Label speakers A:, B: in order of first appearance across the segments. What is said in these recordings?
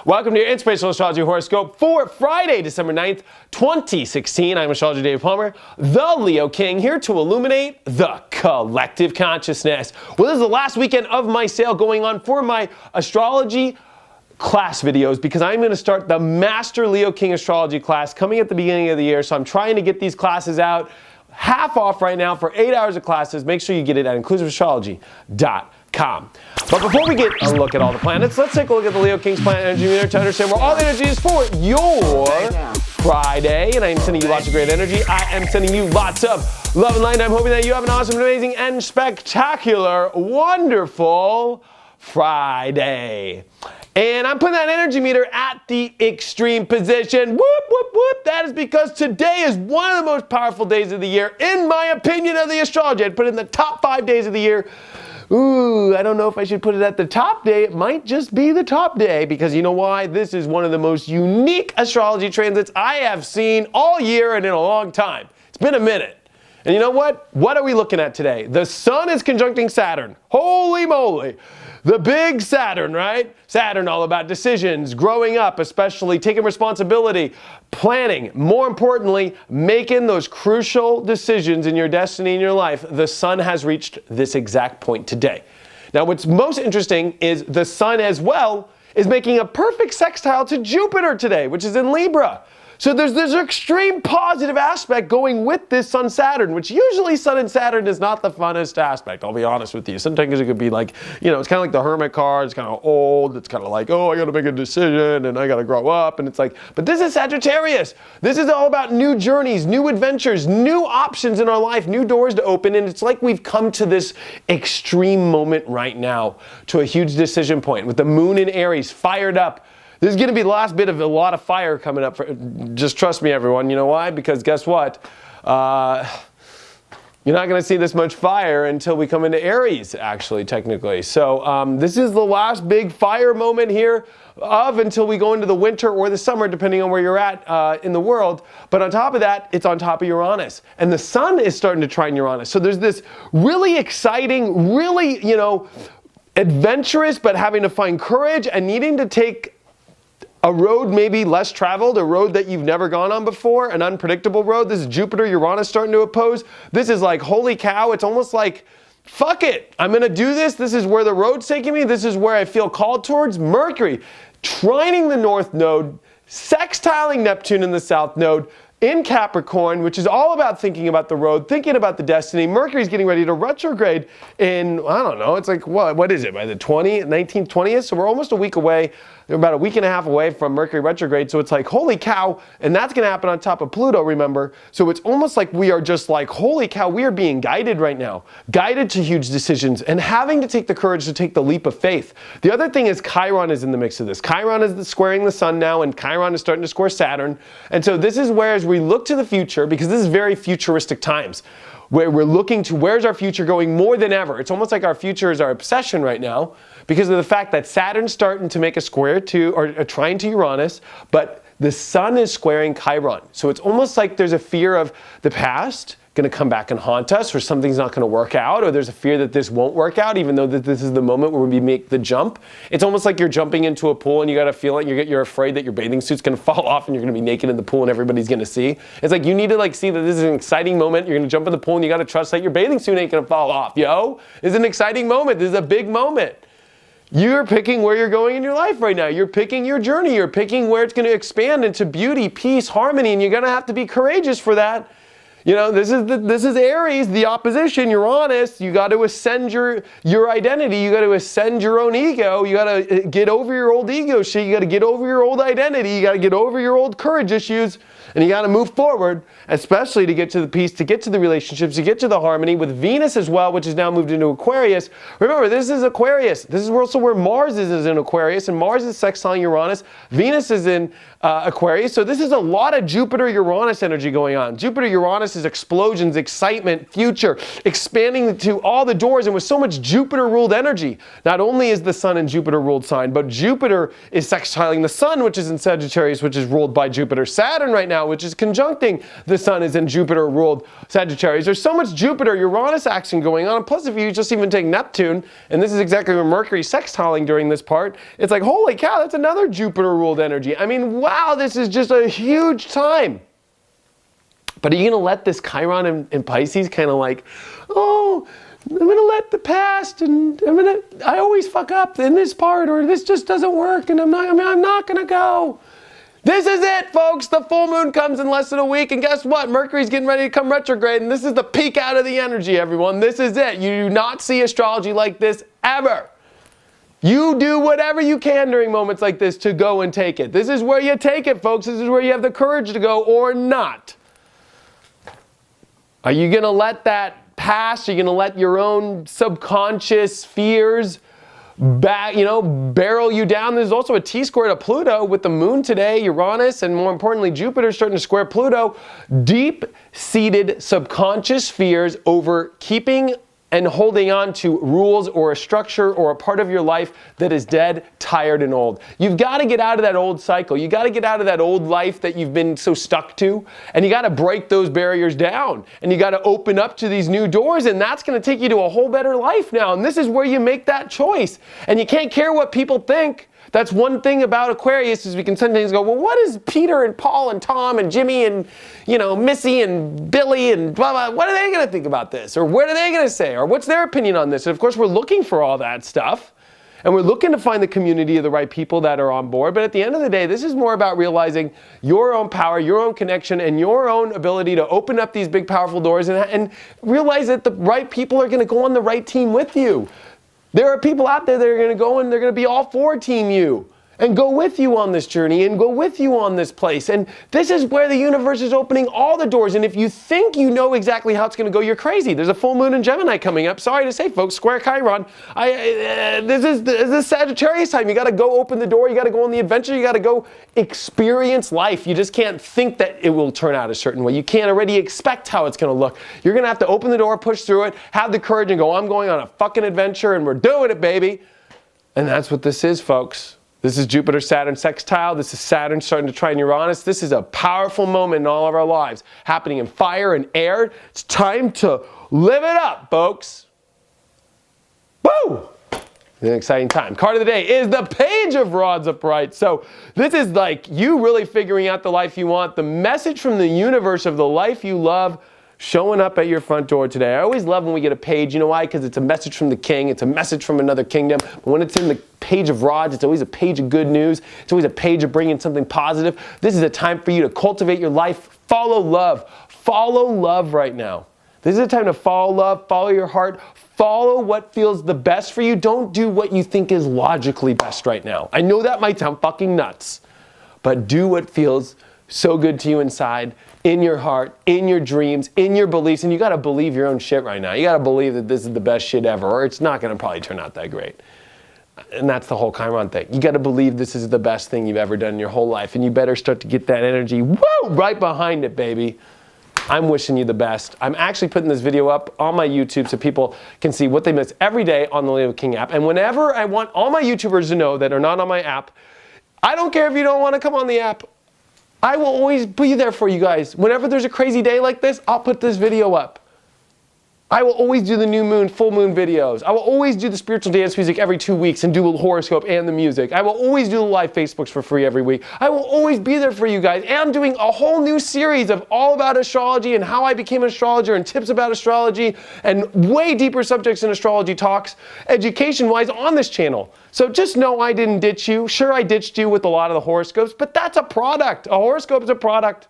A: Welcome to your Inspirational Astrology Horoscope for Friday, December 9th, 2016. I'm Astrologer Dave Palmer, the Leo King, here to illuminate the collective consciousness. Well, this is the last weekend of my sale going on for my astrology class videos because I'm going to start the Master Leo King Astrology class coming at the beginning of the year. So I'm trying to get these classes out half off right now for 8 hours of classes. Make sure you get it at inclusiveastrology.com. But before we get a look at all the planets, let's take a look at the Leo King's planet energy meter to understand where all the energy is for your Friday. And I'm sending you lots of great energy. I am sending you lots of love and light. I'm hoping that you have an awesome, amazing, and spectacular, wonderful Friday. And I'm putting that energy meter at the extreme position. Whoop, whoop, whoop. That is because today is one of the most powerful days of the year, in my opinion, of the astrology. I'd put it in the top 5 days of the year. Ooh, I don't know if I should put it at the top day. It might just be the top day because you know why? This is one of the most unique astrology transits I have seen all year and in a long time. It's been a minute. And you know what? What are we looking at today? The sun is conjuncting Saturn. Holy moly. The big Saturn, right? Saturn, all about decisions, growing up, especially taking responsibility, planning, more importantly, making those crucial decisions in your destiny in your life. The sun has reached this exact point today. Now, what's most interesting is the sun as well is making a perfect sextile to Jupiter today, which is in Libra. So there's this extreme positive aspect going with this Sun-Saturn, which usually Sun and Saturn is not the funnest aspect, I'll be honest with you. Sometimes it could be like, you know, it's kind of like the Hermit card, it's kind of old, it's kind of like, oh, I got to make a decision and I got to grow up, and it's like, but this is Sagittarius. This is all about new journeys, new adventures, new options in our life, new doors to open, and it's like we've come to this extreme moment right now, to a huge decision point with the moon in Aries fired up. This is going to be the last bit of a lot of fire coming up. Just trust me, everyone. You know why? Because guess what? You're not going to see this much fire until we come into Aries, actually, technically. So this is the last big fire moment here until we go into the winter or the summer, depending on where you're at in the world. But on top of that, it's on top of Uranus. And the sun is starting to trine Uranus. So there's this really exciting, really, you know, adventurous, but having to find courage and needing to take a road maybe less traveled, a road that you've never gone on before, an unpredictable road. This is Jupiter, Uranus starting to oppose. This is like, holy cow, it's almost like, fuck it, I'm gonna do this. This is where the road's taking me. This is where I feel called towards. Mercury, trining the north node, sextiling Neptune in the south node, in Capricorn, which is all about thinking about the road, thinking about the destiny. Mercury's getting ready to retrograde in, I don't know, it's like, what is it, by the 19th, 20th? So we're almost a week away. They're about a week and a half away from Mercury retrograde. So it's like, holy cow. And that's going to happen on top of Pluto, remember? So it's almost like we are just like, holy cow, we are being guided right now. Guided to huge decisions and having to take the courage to take the leap of faith. The other thing is Chiron is in the mix of this. Chiron is squaring the sun now, and Chiron is starting to square Saturn. And so this is where, as we look to the future, because this is very futuristic times, where we're looking to where's our future going more than ever. It's almost like our future is our obsession right now because of the fact that Saturn's starting to make a square to, or a trine to Uranus, but the sun is squaring Chiron. So it's almost like there's a fear of the past going to come back and haunt us, or something's not going to work out, or there's a fear that this won't work out, even though that this is the moment where we make the jump. It's almost like you're jumping into a pool and you got to feel it. You're afraid that your bathing suit's going to fall off and you're going to be naked in the pool and everybody's going to see. It's like you need to like see that this is an exciting moment. You're going to jump in the pool and you got to trust that your bathing suit ain't going to fall off. Yo, this is an exciting moment. This is a big moment. You're picking where you're going in your life right now. You're picking your journey. You're picking where it's going to expand into beauty, peace, harmony, and you're going to have to be courageous for that. You know, this is Aries, the opposition, Uranus. You got to ascend your identity. You got to ascend your own ego. You got to get over your old ego shit. You got to get over your old identity. You got to get over your old courage issues. And you got to move forward, especially to get to the peace, to get to the relationships, to get to the harmony with Venus as well, which is now moved into Aquarius. Remember, this is Aquarius. This is also where Mars is in Aquarius, and Mars is sextiling Uranus. Venus is in Aquarius. So this is a lot of Jupiter-Uranus energy going on. Jupiter-Uranus is explosions, excitement, future, expanding to all the doors, and with so much Jupiter-ruled energy. Not only is the sun in Jupiter-ruled sign, but Jupiter is sextiling the sun, which is in Sagittarius, which is ruled by Jupiter. Saturn right now now, which is conjuncting the sun is in Jupiter ruled Sagittarius. There's so much Jupiter Uranus action going on. And plus, if you just even take Neptune, and this is exactly where Mercury sextiling during this part, it's like, holy cow, that's another Jupiter ruled energy. I mean, wow, this is just a huge time. But are you going to let this Chiron in Pisces kind of like, oh, I'm going to let the past, and I always fuck up in this part, or this just doesn't work, and I'm not going to go. This is it, folks. The full moon comes in less than a week, and guess what? Mercury's getting ready to come retrograde, and this is the peak out of the energy, everyone. This is it. You do not see astrology like this ever. You do whatever you can during moments like this to go and take it. This is where you take it, folks. This is where you have the courage to go or not. Are you going to let that pass? Are you going to let your own subconscious fears barrel you down? There's also a T-square to Pluto with the moon today, Uranus, and more importantly, Jupiter starting to square Pluto. Deep-seated subconscious fears over keeping and holding on to rules or a structure or a part of your life that is dead, tired, and old. You've got to get out of that old cycle. You got to get out of that old life that you've been so stuck to, and you got to break those barriers down, and you got to open up to these new doors, and that's going to take you to a whole better life now, and this is where you make that choice, and you can't care what people think. That's one thing about Aquarius is we can sometimes go, well, what is Peter and Paul and Tom and Jimmy and, Missy and Billy and blah, blah, what are they going to think about this? Or what are they going to say? Or what's their opinion on this? And of course, we're looking for all that stuff. And we're looking to find the community of the right people that are on board. But at the end of the day, this is more about realizing your own power, your own connection, and your own ability to open up these big, powerful doors and realize that the right people are going to go on the right team with you. There are people out there that are going to go and they're going to be all for Team You and go with you on this journey and go with you on this place. And this is where the universe is opening all the doors. And if you think you know exactly how it's going to go, you're crazy. There's a full moon in Gemini coming up. Sorry to say, folks, square Chiron. This is Sagittarius time. You got to go open the door. You got to go on the adventure. You got to go experience life. You just can't think that it will turn out a certain way. You can't already expect how it's going to look. You're going to have to open the door, push through it, have the courage and go, I'm going on a fucking adventure and we're doing it, baby. And that's what this is, folks. This is Jupiter, Saturn sextile. This is Saturn starting to trine Uranus. This is a powerful moment in all of our lives, happening in fire and air. It's time to live it up, folks. Woo! It's an exciting time. Card of the day is the Page of Rods upright. So this is like you really figuring out the life you want, the message from the universe of the life you love showing up at your front door today. I always love when we get a page. You know why? Because it's a message from the king. It's a message from another kingdom. But when it's in the Page of Rods, it's always a page of good news. It's always a page of bringing something positive. This is a time for you to cultivate your life. Follow love. Follow love right now. This is a time to follow love, follow your heart, follow what feels the best for you. Don't do what you think is logically best right now. I know that might sound fucking nuts, but do what feels so good to you inside, in your heart, in your dreams, in your beliefs. And you got to believe your own shit right now. You got to believe that this is the best shit ever, or it's not going to probably turn out that great. And that's the whole Chiron thing. You got to believe this is the best thing you've ever done in your whole life. And you better start to get that energy, woo, right behind it, baby. I'm wishing you the best. I'm actually putting this video up on my YouTube so people can see what they miss every day on the Leo King app. And whenever I want all my YouTubers to know that are not on my app, I don't care if you don't want to come on the app. I will always be there for you guys. Whenever there's a crazy day like this, I'll put this video up. I will always do the new moon, full moon videos. I will always do the spiritual dance music every 2 weeks and do a horoscope and the music. I will always do the live Facebooks for free every week. I will always be there for you guys. And I'm doing a whole new series of all about astrology and how I became an astrologer and tips about astrology and way deeper subjects in astrology talks, education-wise, on this channel. So just know I didn't ditch you. Sure, I ditched you with a lot of the horoscopes, but that's a product. A horoscope is a product.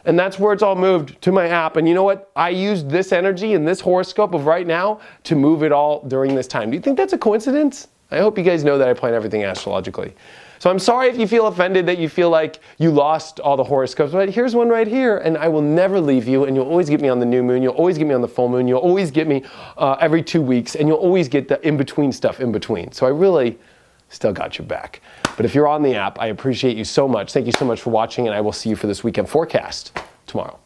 A: And that's where it's all moved to my app. And you know what? I used this energy and this horoscope of right now to move it all during this time. Do you think that's a coincidence? I hope you guys know that I plan everything astrologically. So I'm sorry if you feel offended that you feel like you lost all the horoscopes, but here's one right here, and I will never leave you, and you'll always get me on the new moon, you'll always get me on the full moon, you'll always get me every 2 weeks, and you'll always get the in-between stuff in between. So I really still got your back. But if you're on the app, I appreciate you so much. Thank you so much for watching, and I will see you for this weekend forecast tomorrow.